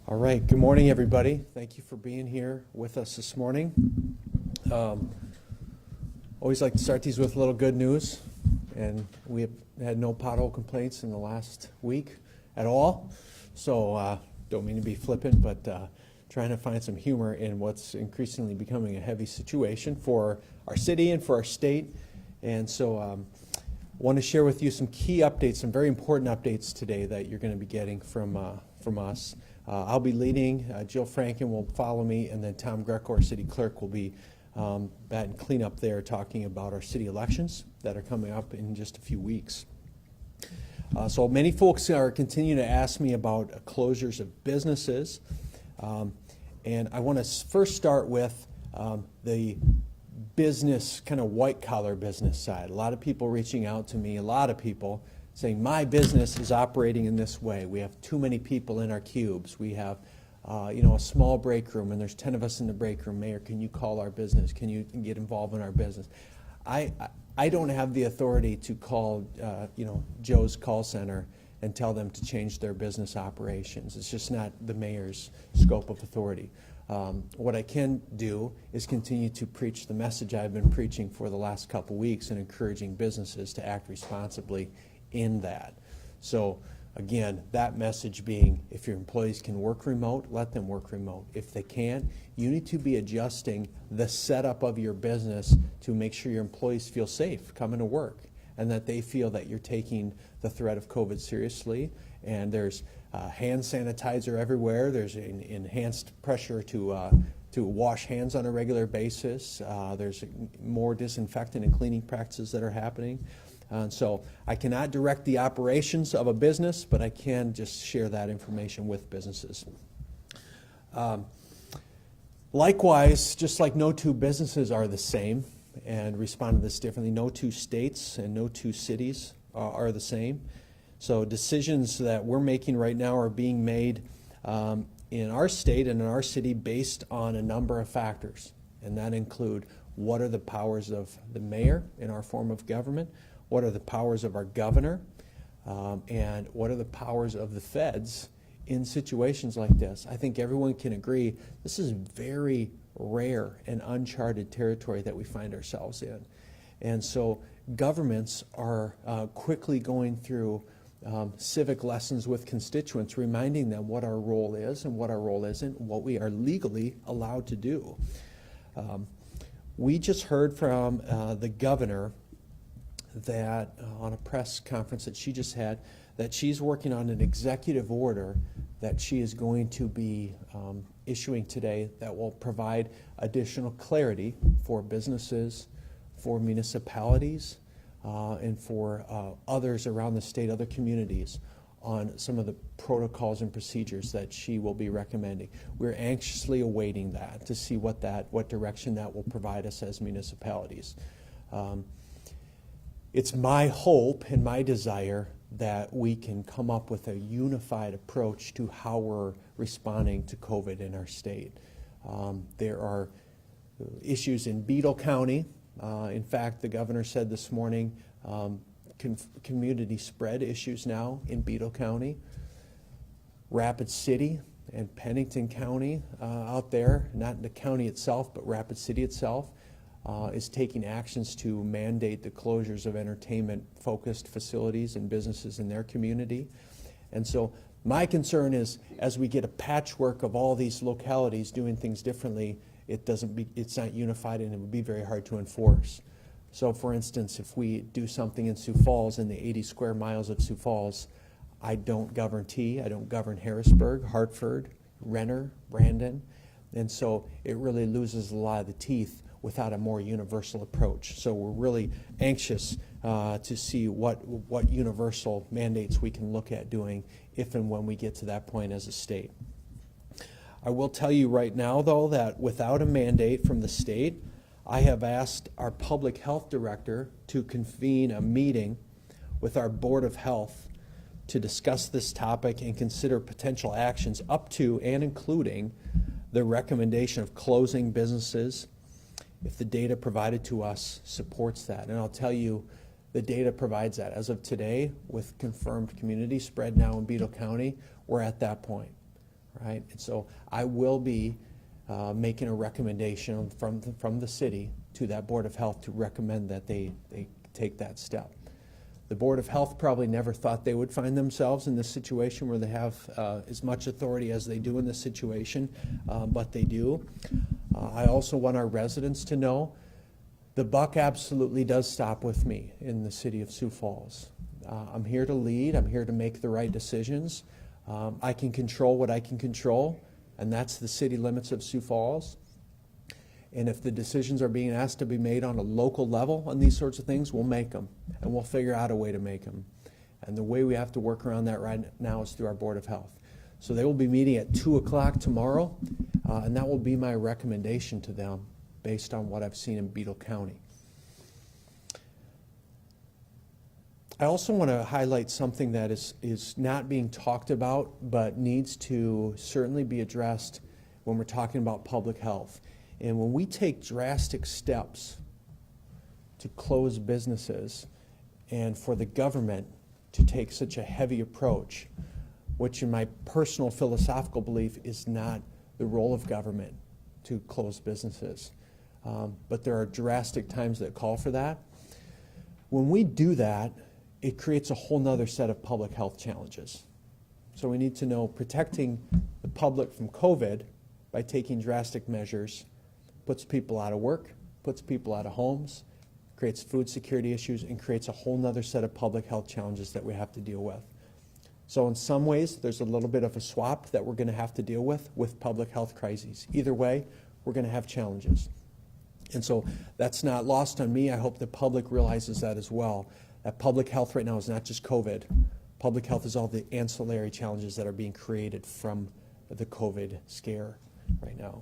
All right, good morning, everybody. Thank you for being here with us this morning. Always like to start these with a little good news, and we have had no pothole complaints in the last week at all. So don't mean to be flippant, but trying to find some humor in what's increasingly becoming a heavy situation for our city and for our state. And so want to share with you some key updates, some very important updates today that you're going to be getting from us. I'll be leading, Jill Franken will follow me, and then Tom Greco, our city clerk, will be bat and clean up there talking about our city elections that are coming up in just a few weeks. So many folks are continuing to ask me about closures of businesses, and I want to first start with the business, kind of white-collar business side. A lot of people reaching out to me, a lot of people saying, my business is operating in this way. We have too many people in our cubes. We have a small break room, and there's 10 of us in the break room. Mayor, can you call our business? Can you get involved in our business? I don't have the authority to call Joe's call center and tell them to change their business operations. It's just not the mayor's scope of authority. What I can do is continue to preach the message I've been preaching for the last couple weeks and encouraging businesses to act responsibly in that. So again, that message being, if your employees can work remote, let them work remote. If they can't, you need to be adjusting the setup of your business to make sure your employees feel safe coming to work and that they feel that you're taking the threat of COVID seriously. And there's hand sanitizer everywhere. There's an enhanced pressure to wash hands on a regular basis. There's more disinfectant and cleaning practices that are happening. So I cannot direct the operations of a business, but I can just share that information with businesses. Likewise, just like no two businesses are the same and respond to this differently, no two states and no two cities are the same. So decisions that we're making right now are being made in our state and in our city based on a number of factors. And that include what are the powers of the mayor in our form of government, what are the powers of our governor, and what are the powers of the feds in situations like this. I think everyone can agree this is very rare and uncharted territory that we find ourselves in. And so governments are quickly going through civic lessons with constituents, reminding them what our role is and what our role isn't, what we are legally allowed to do. We just heard from the governor that on a press conference that she just had, that she's working on an executive order that she is going to be issuing today that will provide additional clarity for businesses, for municipalities, and for others around the state, other communities, on some of the protocols and procedures that she will be recommending. We're anxiously awaiting that to see what direction that will provide us as municipalities. It's my hope and my desire that we can come up with a unified approach to how we're responding to COVID in our state. There are issues in Beadle County. In fact, the governor said this morning, community spread issues now in Beadle County. Rapid City and Pennington County out there, not the county itself, but Rapid City itself, is taking actions to mandate the closures of entertainment-focused facilities and businesses in their community. And so my concern is, as we get a patchwork of all these localities doing things differently, it's not unified, and it would be very hard to enforce. So for instance, if we do something in Sioux Falls, in the 80 square miles of Sioux Falls, I don't govern T, I don't govern Harrisburg, Hartford, Renner, Brandon, and so it really loses a lot of the teeth without a more universal approach. So we're really anxious to see what universal mandates we can look at doing if and when we get to that point as a state. I will tell you right now, though, that without a mandate from the state, I have asked our public health director to convene a meeting with our Board of Health to discuss this topic and consider potential actions up to and including the recommendation of closing businesses if the data provided to us supports that. And I'll tell you, the data provides that. As of today, with confirmed community spread now in Beadle County, we're at that point. right? And so I will be making a recommendation from the city to that Board of Health to recommend that they take that step. The Board of Health probably never thought they would find themselves in this situation where they have as much authority as they do in this situation, but they do. I also want our residents to know the buck absolutely does stop with me in the city of Sioux Falls. I'm here to lead. I'm here to make the right decisions. I can control what I can control, and that's the city limits of Sioux Falls. And if the decisions are being asked to be made on a local level on these sorts of things, we'll make them, and we'll figure out a way to make them. And the way we have to work around that right now is through our Board of Health. So they will be meeting at 2 o'clock tomorrow, and that will be my recommendation to them based on what I've seen in Beadle County. I also want to highlight something that is not being talked about, but needs to certainly be addressed when we're talking about public health. And when we take drastic steps to close businesses and for the government to take such a heavy approach, which in my personal philosophical belief is not the role of government to close businesses, but there are drastic times that call for that. When we do that, it creates a whole nother set of public health challenges. So we need to know protecting the public from COVID by taking drastic measures puts people out of work, puts people out of homes, creates food security issues, and creates a whole nother set of public health challenges that we have to deal with. So in some ways, there's a little bit of a swap that we're going to have to deal with public health crises. Either way, we're going to have challenges. And so that's not lost on me. I hope the public realizes that as well. That public health right now is not just COVID. Public health is all the ancillary challenges that are being created from the COVID scare right now.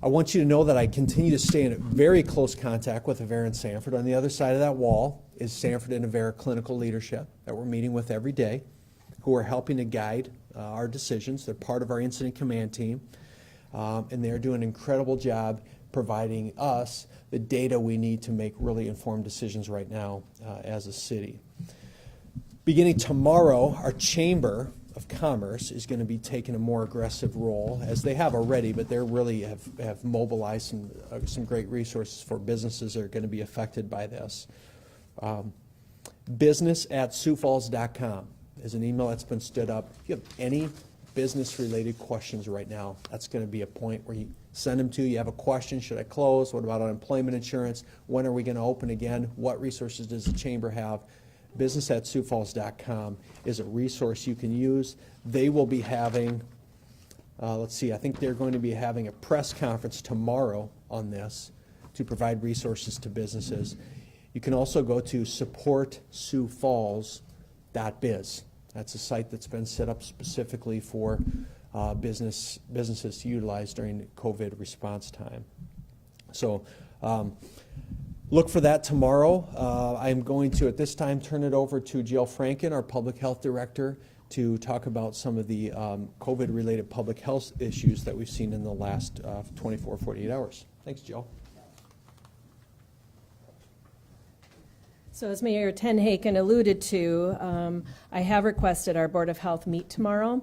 I want you to know that I continue to stay in very close contact with Avera and Sanford. On the other side of that wall is Sanford and Avera clinical leadership that we're meeting with every day, who are helping to guide our decisions. They're part of our incident command team, and they're doing an incredible job providing us the data we need to make really informed decisions right now as a city. Beginning tomorrow, our Chamber of Commerce is going to be taking a more aggressive role, as they have already, but they really have mobilized some great resources for businesses that are going to be affected by this. business@siouxfalls.com is an email that's been stood up. If you have any business-related questions right now, that's going to be a point where you send them to. You have a question: should I close? What about unemployment insurance? When are we going to open again? What resources does the Chamber have? business@siouxfalls.com is a resource you can use. They will be having, I think they're going to be having a press conference tomorrow on this to provide resources to businesses. You can also go to supportsiouxfalls.biz. That's a site that's been set up specifically for businesses to utilize during the COVID response time. So look for that tomorrow. I'm going to, at this time, turn it over to Jill Franken, our Public Health Director, to talk about some of the COVID-related public health issues that we've seen in the last 24, 48 hours. Thanks, Jill. So as Mayor Tenhaken alluded to, I have requested our Board of Health meet tomorrow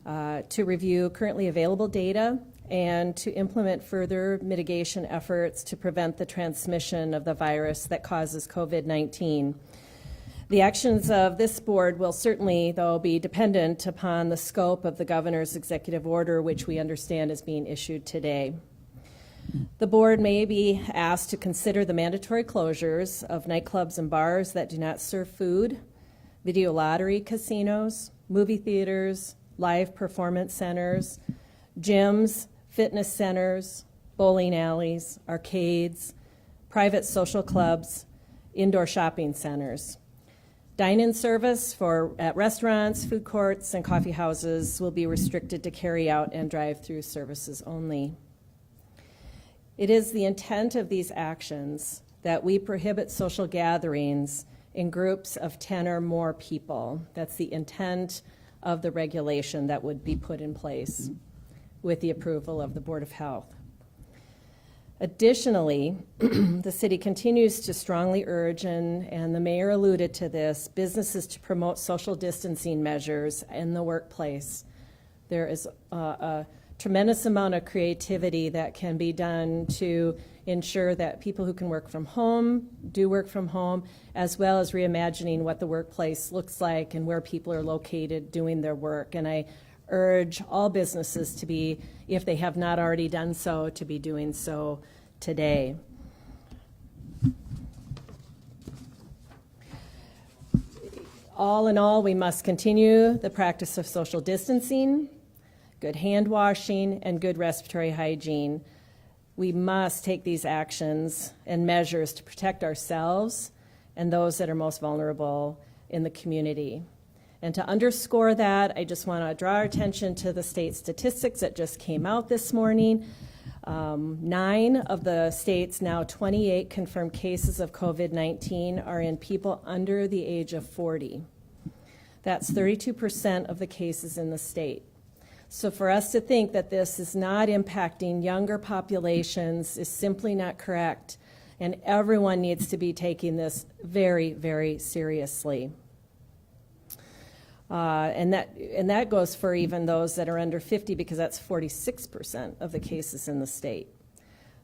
to review currently available data and to implement further mitigation efforts to prevent the transmission of the virus that causes COVID-19. The actions of this board will certainly, though, be dependent upon the scope of the governor's executive order, which we understand is being issued today. The board may be asked to consider the mandatory closures of nightclubs and bars that do not serve food, video lottery casinos, movie theaters, live performance centers, gyms, fitness centers, bowling alleys, arcades, private social clubs, indoor shopping centers. Dine-in service at restaurants, food courts, and coffee houses will be restricted to carry out and drive-through services only. It is the intent of these actions that we prohibit social gatherings in groups of 10 or more people. That's the intent of the regulation that would be put in place with the approval of the Board of Health. Additionally, the city continues to strongly urge, and the mayor alluded to this, businesses to promote social distancing measures in the workplace, There is a tremendous amount of creativity that can be done to ensure that people who can work from home do work from home, as well as reimagining what the workplace looks like and where people are located doing their work. And I urge all businesses to be, if they have not already done so, to be doing so today. All in all, we must continue the practice of social distancing, good hand washing, and good respiratory hygiene. We must take these actions and measures to protect ourselves and those that are most vulnerable in the community. And to underscore that, I just want to draw our attention to the state statistics that just came out this morning. 9 of the state's now 28 confirmed cases of COVID-19 are in people under the age of 40. That's 32% of the cases in the state. So for us to think that this is not impacting younger populations is simply not correct, and everyone needs to be taking this very, very seriously. And that goes for even those that are under 50, because that's 46% of the cases in the state.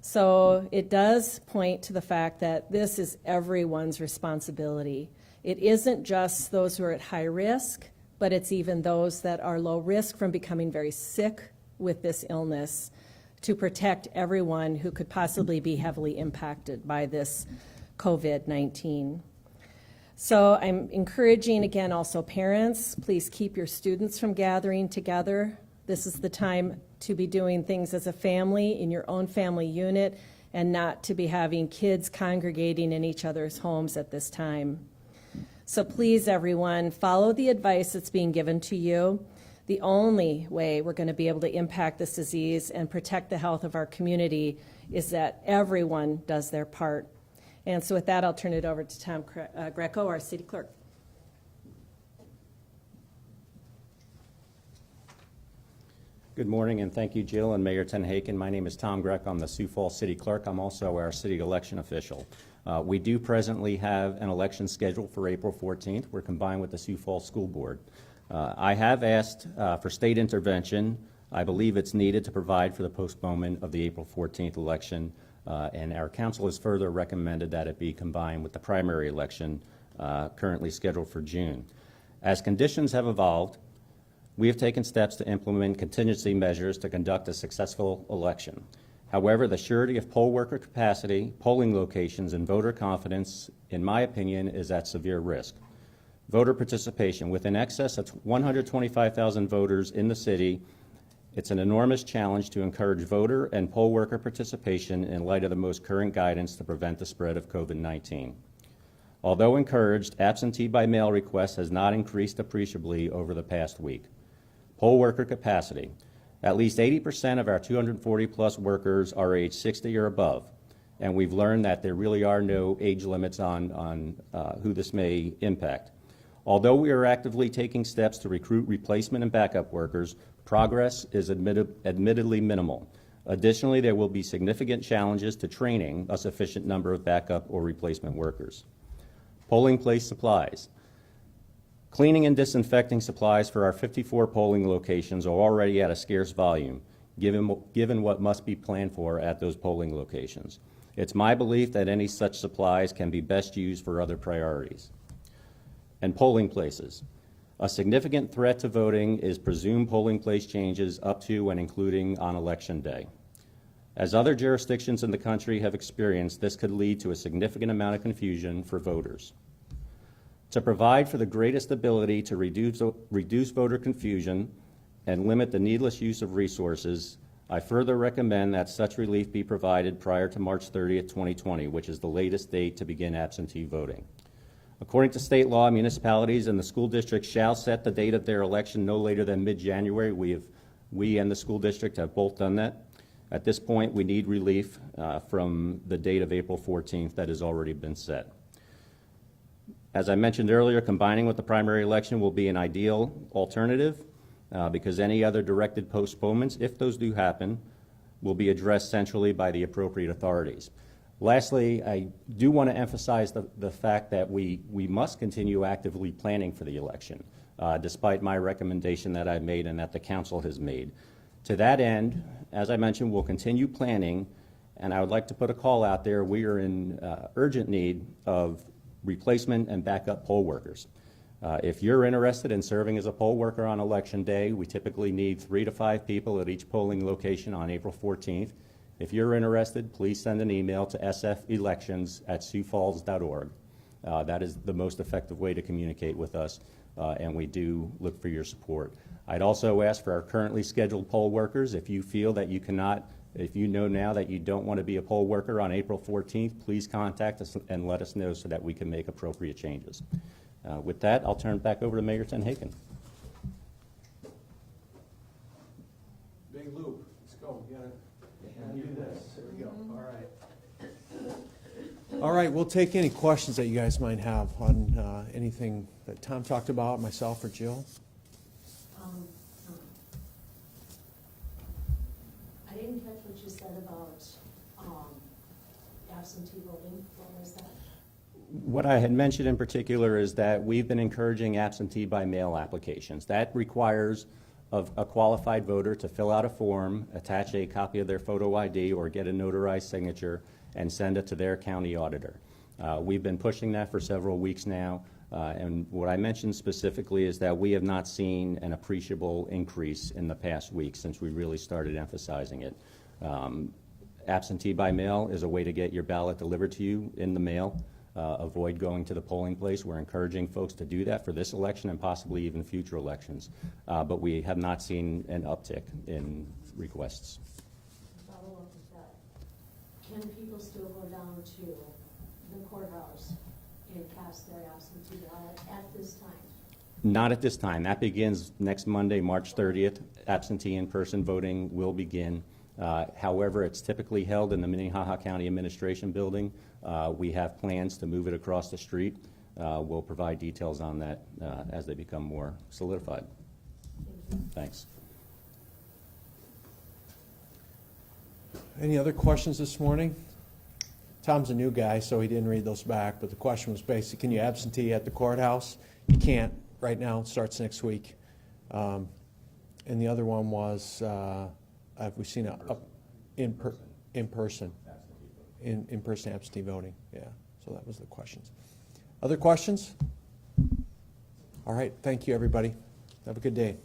So it does point to the fact that this is everyone's responsibility. It isn't just those who are at high risk, but it's even those that are low risk from becoming very sick with this illness, to protect everyone who could possibly be heavily impacted by this COVID-19. So I'm encouraging, again, also parents, please keep your students from gathering together. This is the time to be doing things as a family, in your own family unit, and not to be having kids congregating in each other's homes at this time. So please, everyone, follow the advice that's being given to you. The only way we're going to be able to impact this disease and protect the health of our community is that everyone does their part. And so with that, I'll turn it over to Tom Greco, our city clerk. Good morning, and thank you, Jill and Mayor Tenhaken. My name is Tom Greco. I'm the Sioux Falls City Clerk. I'm also our city election official. We do presently have an election scheduled for April 14th. We're combined with the Sioux Falls School Board. I have asked for state intervention. I believe it's needed to provide for the postponement of the April 14th election, and our council has further recommended that it be combined with the primary election currently scheduled for June. As conditions have evolved, we have taken steps to implement contingency measures to conduct a successful election. However, the surety of poll worker capacity, polling locations, and voter confidence, in my opinion, is at severe risk. Voter participation. With in excess of 125,000 voters in the city, it's an enormous challenge to encourage voter and poll worker participation in light of the most current guidance to prevent the spread of COVID-19. Although encouraged, absentee by mail requests has not increased appreciably over the past week. Poll worker capacity. At least 80% of our 240-plus workers are age 60 or above, and we've learned that there really are no age limits on who this may impact. Although we are actively taking steps to recruit replacement and backup workers, progress is admittedly minimal. Additionally, there will be significant challenges to training a sufficient number of backup or replacement workers. Polling place supplies. Cleaning and disinfecting supplies for our 54 polling locations are already at a scarce volume, given what must be planned for at those polling locations. It's my belief that any such supplies can be best used for other priorities. And polling places. A significant threat to voting is presumed polling place changes up to and including on Election Day. As other jurisdictions in the country have experienced, this could lead to a significant amount of confusion for voters. To provide for the greatest ability to reduce voter confusion and limit the needless use of resources, I further recommend that such relief be provided prior to March 30th, 2020, which is the latest date to begin absentee voting. According to state law, municipalities and the school district shall set the date of their election no later than mid-January. We and the school district have both done that. At this point, we need relief from the date of April 14th that has already been set. As I mentioned earlier, combining with the primary election will be an ideal alternative because any other directed postponements, if those do happen, will be addressed centrally by the appropriate authorities. Lastly, I do want to emphasize the fact that we must continue actively planning for the election, despite my recommendation that I've made and that the council has made. To that end, as I mentioned, we'll continue planning, and I would like to put a call out there. We are in urgent need of replacement and backup poll workers. If you're interested in serving as a poll worker on Election Day, we typically need 3 to 5 people at each polling location on April 14th. If you're interested, please send an email to sfelections@siouxfalls.org. That is the most effective way to communicate with us, and we do look for your support. I'd also ask for our currently scheduled poll workers, if you feel that you cannot, if you know now that you don't want to be a poll worker on April 14th, please contact us and let us know so that we can make appropriate changes. With that, I'll turn it back over to Mayor Tenhaken. Big loop. Let's go. You gotta do this. There we go. All right. All right, we'll take any questions that you guys might have on anything that Tom talked about, myself or Jill. I didn't catch what you said about absentee voting. What was that? What I had mentioned in particular is that we've been encouraging absentee by mail applications. That requires a qualified voter to fill out a form, attach a copy of their photo ID or get a notarized signature, and send it to their county auditor. We've been pushing that for several weeks now, and what I mentioned specifically is that we have not seen an appreciable increase in the past week since we really started emphasizing it. Absentee by mail is a way to get your ballot delivered to you in the mail. Avoid going to the polling place. We're encouraging folks to do that for this election and possibly even future elections. But we have not seen an uptick in requests. Follow up with that. Can people still go down to the courthouse and cast their absentee ballot at this time? Not at this time. That begins next Monday, March 30th. Absentee in-person voting will begin. However, it's typically held in the Minnehaha County Administration Building. We have plans to move it across the street. We'll provide details on that as they become more solidified. Thanks. Any other questions this morning? Tom's a new guy, so he didn't read those back, but the question was basically, can you absentee at the courthouse? You can't right now. It starts next week. And the other one was, have we seen in-person absentee voting? Yeah, so that was the questions. Other questions? All right, thank you, everybody. Have a good day.